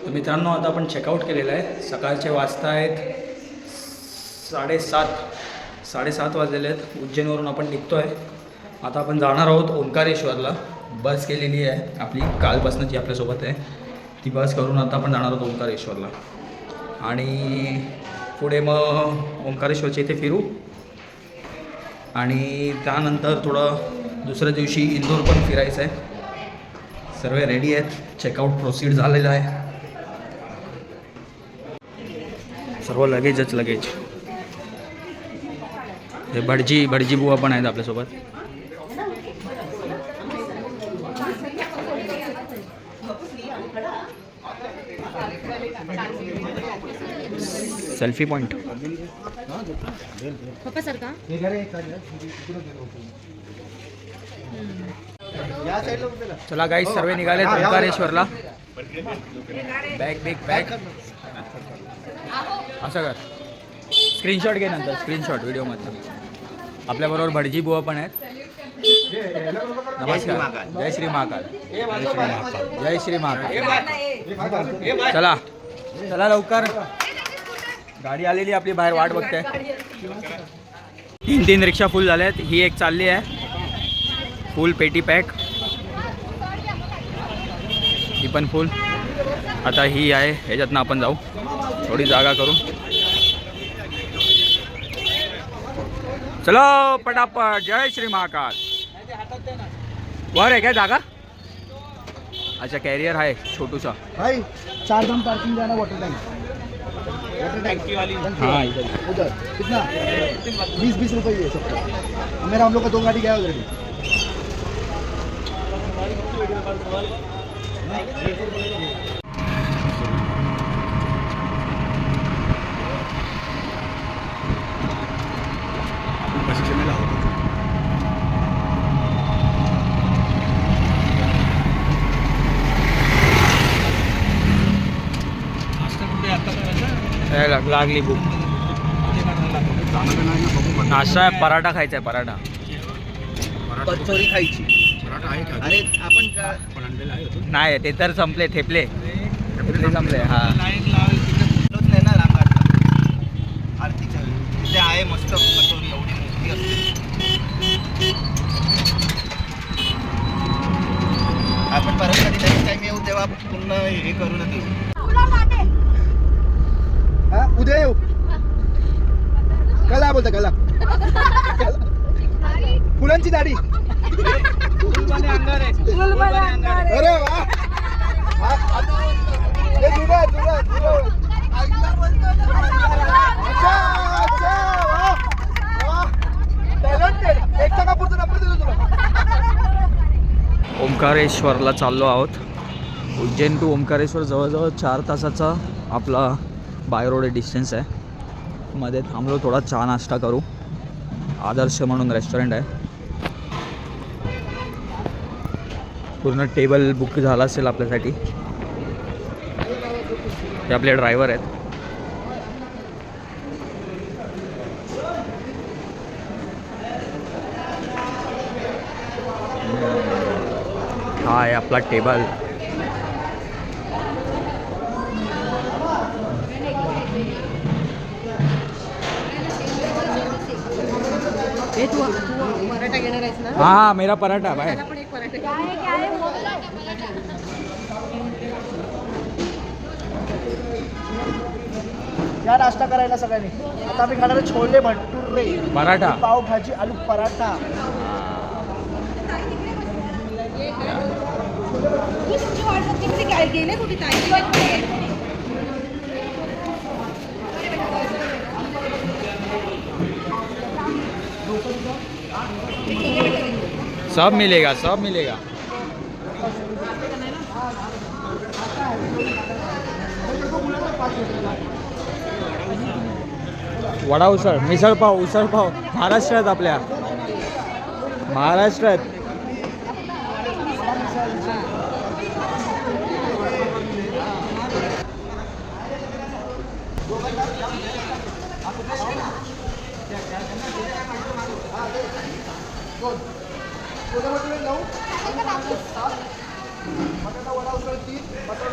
तर मित्रांनो आता आपण चेकआउट केलेलं आहे. सकाळचे वाजता आहेत 7:30 वाजलेले आहेत. उज्जैनवरून आपण निघतो आहे. आता आपण जाणार आहोत ओंकारेश्वरला. बस केलेली आहे आपली कालपासून जी आपल्यासोबत आहे ती बस करून आता आपण जाणार आहोत ओंकारेश्वरला. आणि पुढे मग ओंकारेश्वरच्या इथे फिरू आणि त्यानंतर थोडं दुसऱ्या दिवशी इंदोर पण फिरायचं आहे. सर्व रेडी आहेत. चेकआउट प्रोसीड झालेलं आहे. सर्व लगेज. हे भटजी बुवा पण आहेत आपल्यासोबत. Selfie point. चला गाईस, सर्व निघाले ओंकारेश्वरला. बॅग असं कर. स्क्रीनशॉट घे नंतर, स्क्रीनशॉट व्हिडिओमधला. आपल्याबरोबर भटजी बुवा पण आहेत. नमस्कार. जय श्री महाकाल. जय श्री महाकाल. चला लवकर. गाडी आलेली आपली बाहेर वाट बघते. 3 रिक्षा फुल झाल्या आहेत. ही एक चालली आहे फुल पेटी पॅक. ही पण फुल. आता ही आहे, ह्याच्यातनं आपण जाऊ थोडी जागा करून. चलो पटापट. जय श्री महाकाल. वर आहे काय जागा? अच्छा, कॅरियर आहे छोटूसा. भाई 4 धाम पार्किंग जाना. वाटर टैंकी वाली. हाँ उधर कितना 20 रुपये ये सबका. मेरा हम लोग का 2 गाड़ी गया ऑलरेडी. लागली भूक. नाश्ता आहे, पराठा खायचा आहे. पराठा कचोरी खायची. अरे आपण नाही, ते तर संपले. ठेपले संपले. हा आरतीच्या तिथे आहे मस्त कचोरी. एवढी मोठी असते. आपण परत कधी नेक्स्ट टाइम येऊ तेव्हा पुन्हा हे करू ना. उद्या येऊ. कला बोलता कला. फुलांची दाढी. अरे वा. ओंकारेश्वरला चाललो आहोत. उज्जैन टू ओंकारेश्वर जवळजवळ 4 तासाचा आपला बाय रोड डिस्टन्स आहे. मध्ये थांबलो थोडा चहा नाश्ता करू. आदर्श म्हणून रेस्टॉरंट आहे. पूर्ण टेबल बुक झाला असेल आपल्यासाठी. ते आपले ड्रायव्हर आहेत. हा आहे आपला टेबल. पराठा घेणार आहेस ना? हाँ मेरा पराठा भाई. या नाश्ता करायला सगळ्यांनी. आता आम्ही खाणार छोले भटुरे, पराठा, पावभाजी, आलू पराठा. सब मिलेगा, सब मिलेगा. वडा उसळ, मिसळ पाव, उसळ पाव महाराष्ट्रात. आपल्या महाराष्ट्रात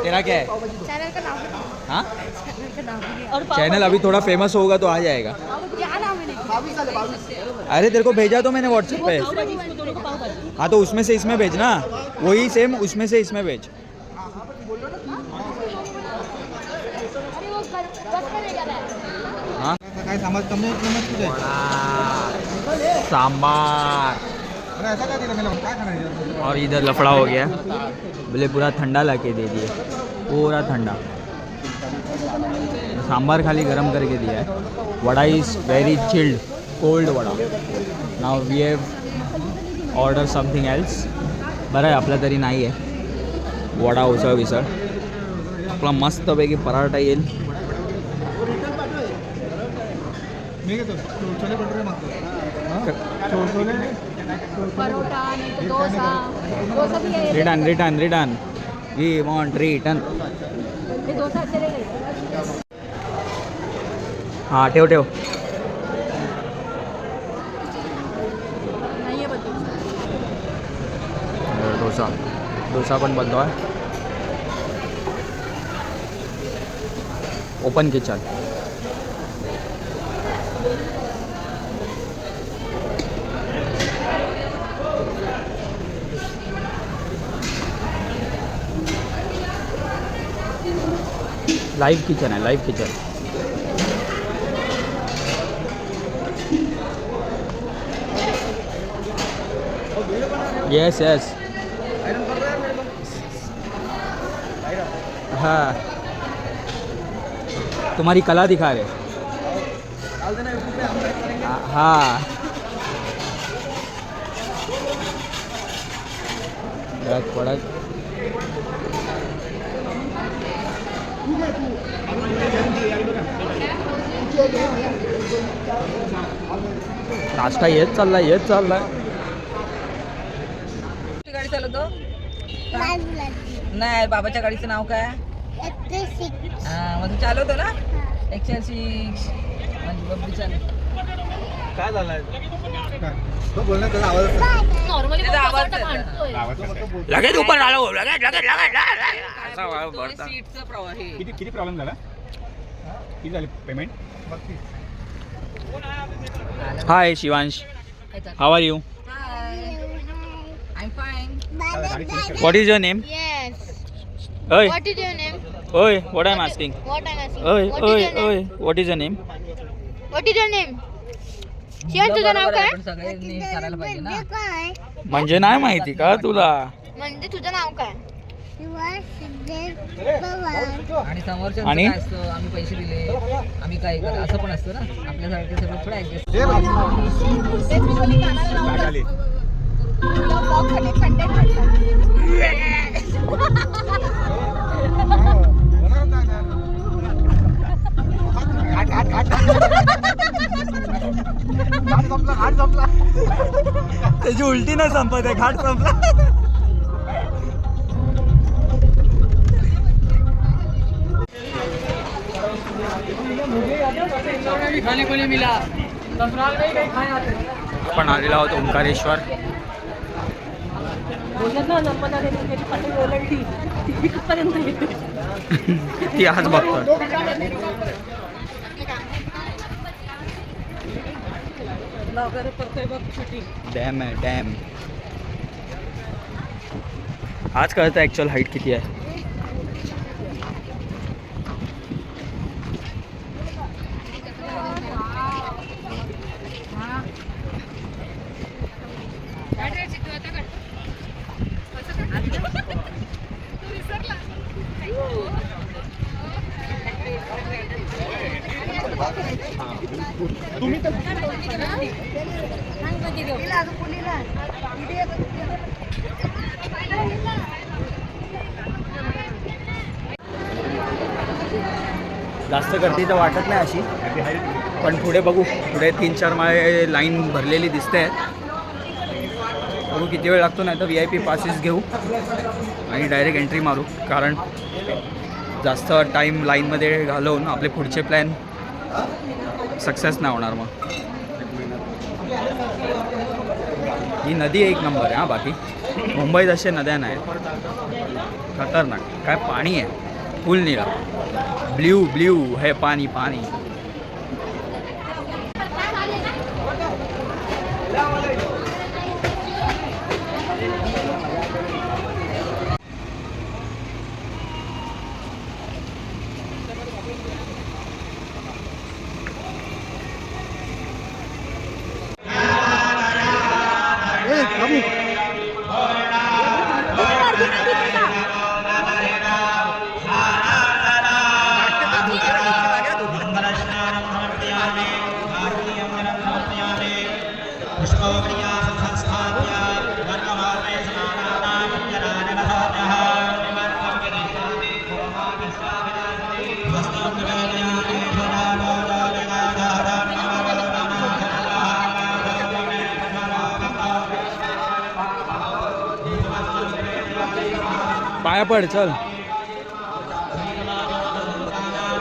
तेरा क्या क्या है? चैनल का नाम है। हाँ, चैनल का नाम है। और चैनल अभी थोड़ा फेमस होगा तो आ जाएगा। क्या नाम है? 22 साल है, 22। अरे तेरे को भेजा तो मैंने व्हाट्सएप पे। हाँ तो उसमें से इसमें भेजना, वही सेम उसमें से इसमें भेज। अरे वो बस का लेकर है। हाँ, काय समज तुमने तुझे सांबार। अरे ऐसा काय दिलं मला काय खाणार आहे? और इधर लफड़ा हो गया, बोले पूरा ठंडा ला के दे दिए, पूरा ठंडा। सांबार खाली गरम करके दिया है। Vada is very chilled, cold vada. Now we have order something else. बरं आहे आपल्या तरी नाही आहे वडा उसळ विसळ। आपला मस्तपैकी पराठा येईल। मी घेतो छोले भटुरे मागतो। छोले परोठा नहीं तो डोसा। डोसा भी है। Return return return, we want return. ये डोसा अच्छे रहेगा। हां ठेव ठेव। नहीं है बता। डोसा डोसा पण बनतो आहे। Open kitchen. लाइव किचन है, लाइव किचन। यस यस, हाँ तुम्हारी कला दिखा रहे। हाँ कड़क कड़क। नाश्ता येत चाललाय, येत चाललाय। गाडी चालवतो नाही, बाबाच्या गाडीचं नाव काय? हा मग तू चालवतो ना 106 म्हणजे बब्बी चालव। काय झालंय? तो बोलण्यात त्याचा आवाज नॉर्मली त्याचा आवाज लगेच ऊपर डालो, लगेच लगेच लगेच असा आवाज भरता। सीटचा प्रवाह हे किती प्रॉब्लेम झाला? किती झाले payment? Hi Shivansh, how are you? Hi I am fine. What is your name? Yes. ओय What is your name? ओय, what I am asking? What I'm asking. ओय What is ओय your name? ओय, what is your name? What is your name? Shivansh तुझं नाव काय? आपण सगळ्यांनी करायला पाहिजे ना। म्हणजे नाही माहिती का तुला? म्हणजे तुझं नाव काय? आणि समोरच्या आणि? काय असतं, आम्ही पैसे दिले आम्ही काय करा असं पण असतं ना। आपल्यासारखे सगळं थोडं ऍडजस्ट। आले त्याची उलटी नाही संपत आहे, घाट संपला। आपण आलेलो आहोत ओंकारेश्वर। ती आज बघतो। डॅम आहे डॅम। आज कळतं ॲक्च्युअल हाईट किती आहे। जास्त गर्दी तर वाटत नाही अशी, पण पुढे बघू। पुढे 3-4 माळे लाईन भरलेली दिसते आहे। बघू किती वेळ लागतो, नाही तर VIP पासेस घेऊ आणि डायरेक्ट एंट्री मारू, कारण जास्त टाईम लाईनमध्ये घालवून आपले पुढचे प्लॅन सक्सेस नाही होणार। मग ही नदी एक नंबर आहे। हां बाकी मुंबईत अशा नद्या नाही, खतरनाक काय पाणी आहे। फुल निळा, ब्ल्यू ब्ल्यू है पाणी पाणी. बाबू पाया पड चल.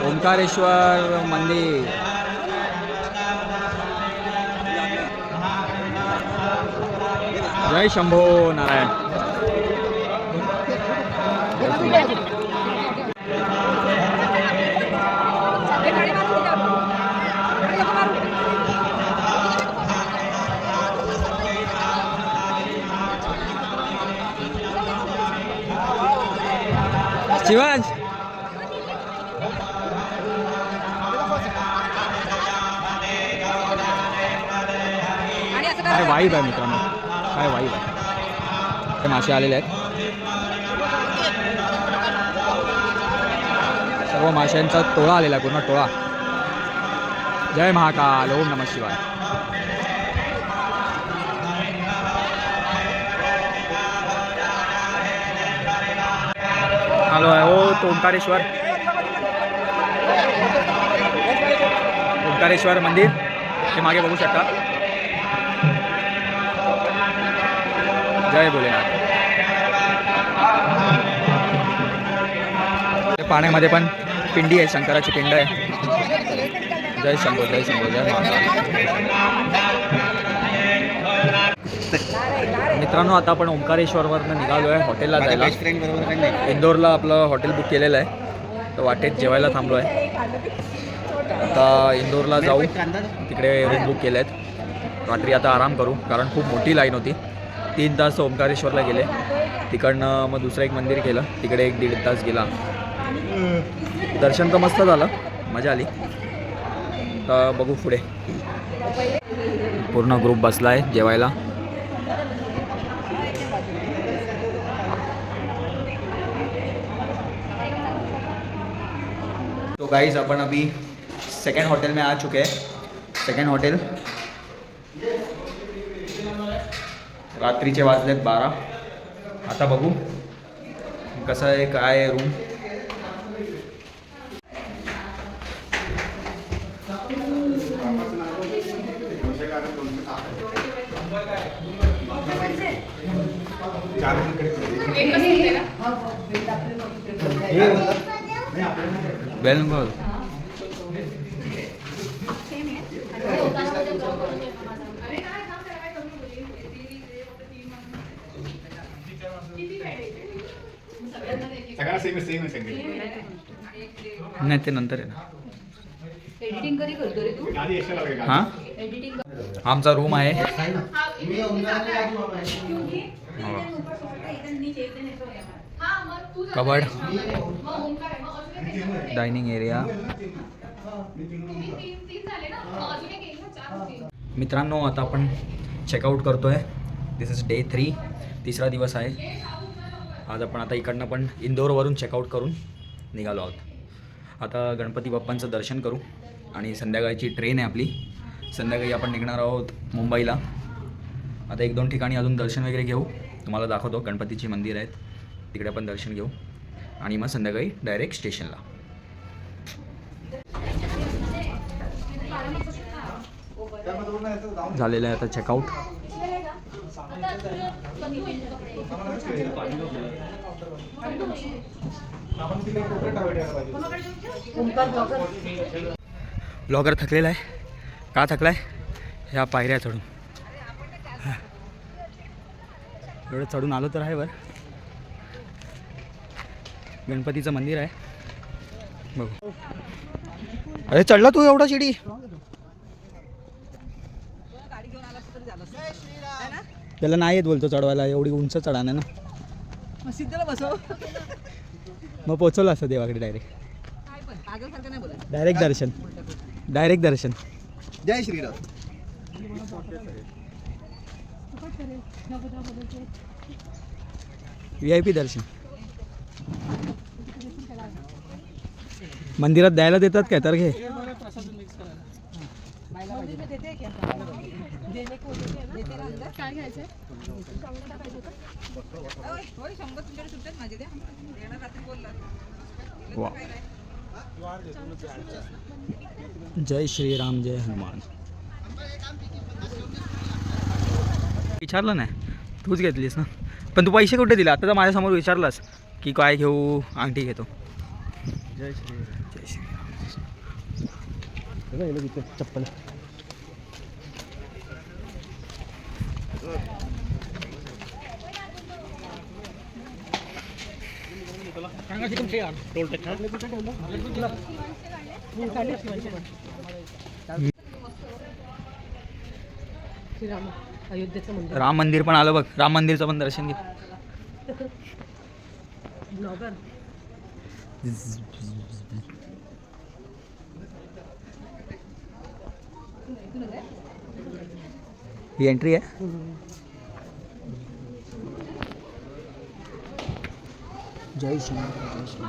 ओंकारेश्वर मंदिर. जय शंभो नारायण. शिवांश काय वाईब आहे मित्रांनो, काय वाईब आहे. ते मासे आलेले आहेत. सर्व माशांचा टोळा आलेला आहे, पूर्ण टोळा. जय महाकाल. ओम नमः शिवाय. आलो आहे हो तो ओंकारेश्वर. ओंकारेश्वर मंदिर हे मागे बघू शकता. जय भोलेनाथ. पाण्यामध्ये पण पिंडी आहे, शंकराची पिंड आहे. जय शंभो जय शंभो जय मित्रांनो, आता आपण ओंकारेश्वरवरनं निघालो आहे हॉटेलला जायला. इंदोरला आपलं हॉटेल बुक केलेलं आहे, तर वाटेत जेवायला थांबलो आहे. आता इंदोरला जाऊ, तिकडे रूम बुक केले आहेत. रात्री आता आराम करू, कारण खूप मोठी लाईन होती. 3 तास ओंकारेश्वरला गेले, तिकडनं मग दुसरं एक मंदिर केलं, तिकडे 1-1.5 तास गेला. दर्शन तर मस्त झालं, मजा आली. तर बघू पुढे. पूर्ण ग्रुप बसला आहे जेवायला. तो गाइस अपन अभी सेकंड होटल में आ चुके हैं. Second hotel. रात्रीचे वाजलेत 12. आता बघू कसं आहे काय आहे रूम. बेलगोल नाही, ते नंतर आहे ना. एडिटिंग कधी करतो रे तू? हां, आमचा रूम आहे. Cupboard, dining area. मित्रांनो, आता आपण चेकआउट करतो आहे. दिस इज डे 3, तिसरा दिवस आहे आज. आपण आता इकडनं पण इंदोरवरून चेकआउट करून निघालो आहोत. आता गणपती बाप्पांचं दर्शन करू आणि संध्याकाळची ट्रेन आहे आपली. संध्याकाळी आपण निघणार आहोत मुंबईला. आता 1-2 ठिकाणी अजून दर्शन वगैरे घेऊ, तुम्हाला दाखवतो. गणपतीची मंदिर आहेत, तिकडे आपण दर्शन घेऊ आणि मग संध्याकाळी डायरेक्ट स्टेशनला. झालेलं आहे आता चेकआउट. ब्लॉगर थकलेला आहे. का थकलाय? ह्या पायऱ्या चढून. एवढं चढून आलो तर आहे. बरं, गणपतीचं मंदिर आहे. बघू. अरे चढला तू एवढा शिडी? गाडी घेऊन आला तरी झालं है ना. त्याला नाही येत बोलतो चढवायला, एवढी उंच चढाने ना. मग सिद्धला बसव. मग पोचवलं असं देवाकडे डायरेक्ट. काय पण पागलसारखं नाही बोलायचं. डायरेक्ट दर्शन, डायरेक्ट दर्शन. जय श्रीराम. VIP दर्शन. मंदिरात द्यायला देतात काय तर घे. मंदिर में देते हैं क्या? देने को देते ना अंदर. काय घ्यायचंय? होय 100 तुमच्याकडे सुट्ट्यात माझे द्या. येणार रात्री बोलला. वा. जय श्रीराम जय हनुमान. विचारलं नाही, तूच घेतलीस ना. पण तू पैसे कुठे दिले? आता तर माझ्यासमोर विचारलास की काय घेऊ, अंगठी घेतो. जय श्रीराम. जय श्रीराम. चप्पल. अयोध्येचं मंदिर. राम मंदिर पण आलं बघ. राम मंदिरचं पण दर्शन घे. ब्लॉगर. ही एंट्री आहे. जय श्री जय श्री.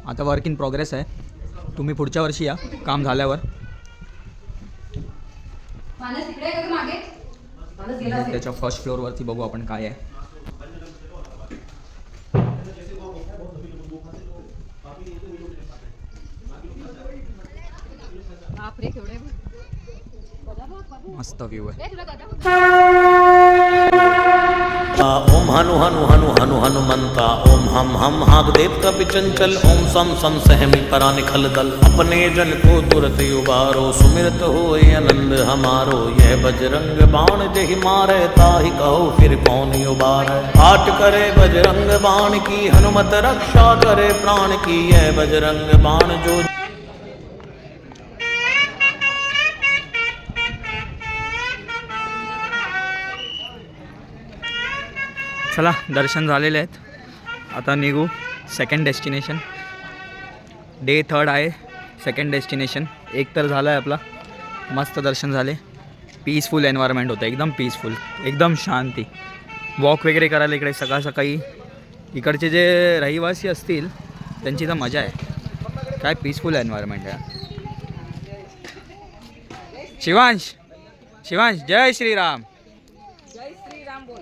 आता वर्क इन प्रोग्रेस आहे. तुम्ही पुढच्या वर्षी या काम झाल्यावर. त्याच्या फर्स्ट फ्लोअरवरती बघू आपण काय आहे. बापरे केवढे मस्त व्ह्यू आहे. ओम हनु हनु हनु हनु हनुमंता ओम हम हम हागदेव कपि चंचल ओम सम सम सहमी परा निखल दल अपने जन को तुरत उबारो सुमिरत होए आनंद हमारो यह बजरंग बाण जहि मारे ताहि कहो फिर कौन उबारे आट करे बजरंग बाण की हनुमत रक्षा करे प्राण की यह बजरंग बाण जो. चला दर्शन झालेले आहेत. आता निघू. Second destination. डे 3 आहे. सेकंड डेस्टिनेशन एक तर झालं आहे आपला. मस्त दर्शन झाले. पीसफुल एन्व्हायरमेंट होतं, एकदम पीसफुल, एकदम शांती. वॉक वगैरे करायला इकडे सकाळ सकाळी. इकडचे जे रहिवासी असतील त्यांची तर मजा आहे. काय पीसफुल एन्व्हायरमेंट आहे. शिवांश, शिवांश जय श्रीराम. जय श्रीराम बोल.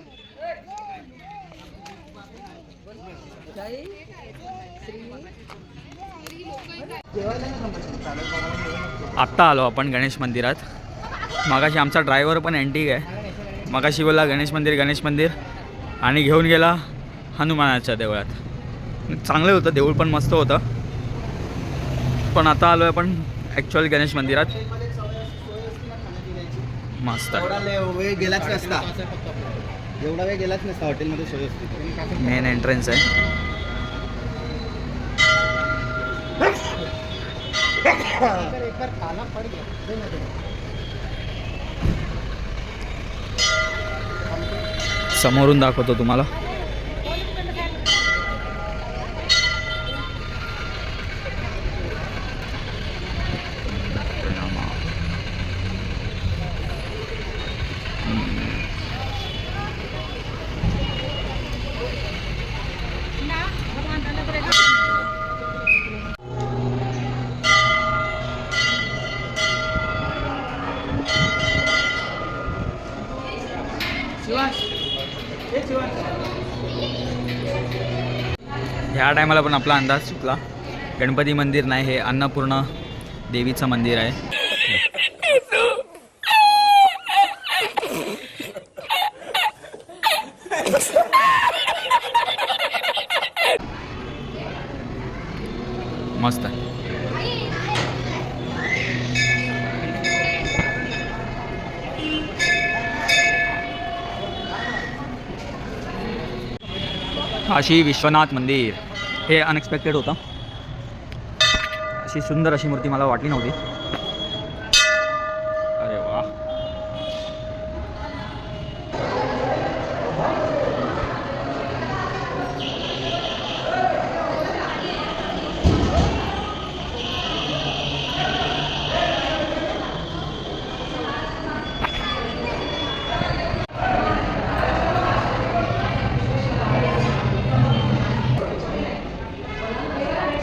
जय आत्ता आलो आपण गणेश मंदिरात. मगाशी आमचा ड्रायव्हर पण अँटिक आहे. मगाशी बोलला गणेश मंदिर आणि घेऊन गेला हनुमानाच्या देवळात. चांगलं होतं देऊळ, पण मस्त होतं. पण आता आलो आहे आपण ॲक्च्युअल गणेश मंदिरात. मस्त एवढा वेळ गेलाच नसता. एवढा वेळ गेलाच नसता हॉटेलमध्ये सोय असते. मेन एंट्रन्स आहे. समोरून दाखवतो तुम्हाला. ह्या टायमाला पण आपला अंदाज चुकला. गणपती मंदिर नाही, हे अन्नपूर्णा देवीचं मंदिर आहे. मस्त आहे. काशी विश्वनाथ मंदिर हे अनएक्सपेक्टेड होतं. अशी सुंदर अशी मूर्ती मला वाटली नव्हती. अरे वा.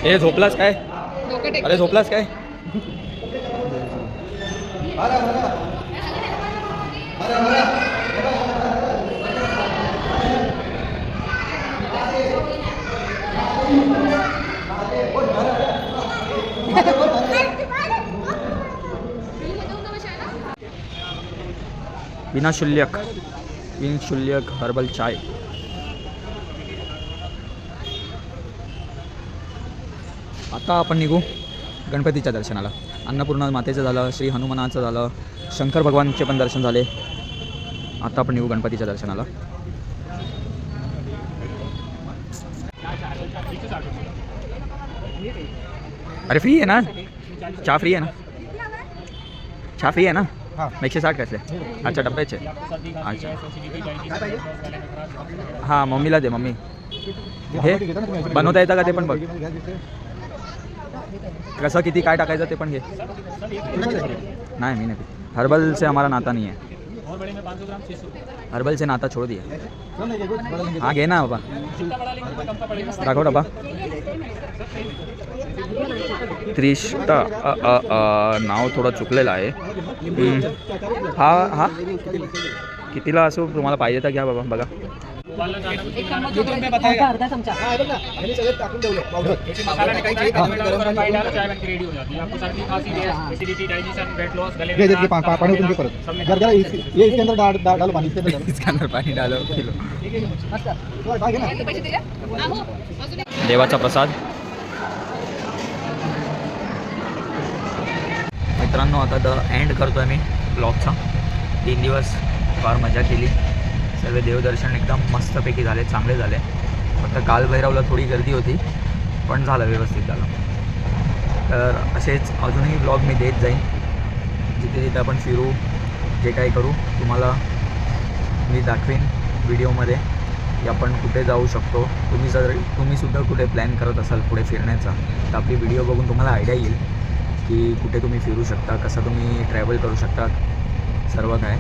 हे झोपलास काय? अरे झोपलास काय? बिनशुल्यक हर्बल चाय. आता आपण निघू गणपतीच्या दर्शनाला. अन्नपूर्णा मातेचं झालं, श्री हनुमानाचं झालं, शंकर भगवानचे पण दर्शन झाले. आता आपण निघू गणपतीच्या दर्शनाला. अरे फ्री आहे ना? चहा फ्री आहे ना? चहा फ्री आहे ना? 160 कसले? अच्छा डब्याचे. अच्छा हां मम्मीला दे. मम्मी हे बनवता येतं का ते पण बघ. कसं किती काय टाकायचं ते पण घे. नहीं मैं नहीं. हर्बल से हमारा नाता नहीं है. हर्बल से नाता छोड़ दिया. हाँ घे ना बाबा. दाखव डबा. त्रिष्टा नाव थोडं चुकलेलं आहे. हा हा कितीला असो तुम्हाला पाहिजे तर घ्या बाबा. बघा अर्धा चमचा. याने सगळं टाकून ठेवलं पावडर. मसाला टाकायची, पाणी डालो, चाय बनके रेडी हो जाती है. आपको सर्दी खांसी gas acidity digestion weight loss गले में पानी उतरून परत जरा ये इसके अंदर डालो पानी. इसके अंदर इसके अंदर पाणी डालो किलो. घे ना. देवाचा प्रसाद. मित्रांनो आता द एंड करतोय मी ब्लॉगचा. 3 दिवस फार मजा केली. सर्व देवदर्शन एकदम मस्तपैकी झाले, चांगले झाले. फक्त कालभैरवला थोडी गर्दी होती पण झालं, व्यवस्थित झालं. तर असेच अजूनही ब्लॉग मी देत जाईन. जिथे जिथे आपण फिरू, जे काही करू तुम्हाला मी दाखवेन व्हिडिओमध्ये की आपण कुठे जाऊ शकतो. तुम्ही सुद्धा कुठे प्लॅन करत असाल पुढे फिरण्याचा तर आपली व्हिडिओ बघून तुम्हाला आयडिया येईल की कुठे तुम्ही फिरू शकता, कसं तुम्ही ट्रॅव्हल करू शकता, सर्व काय.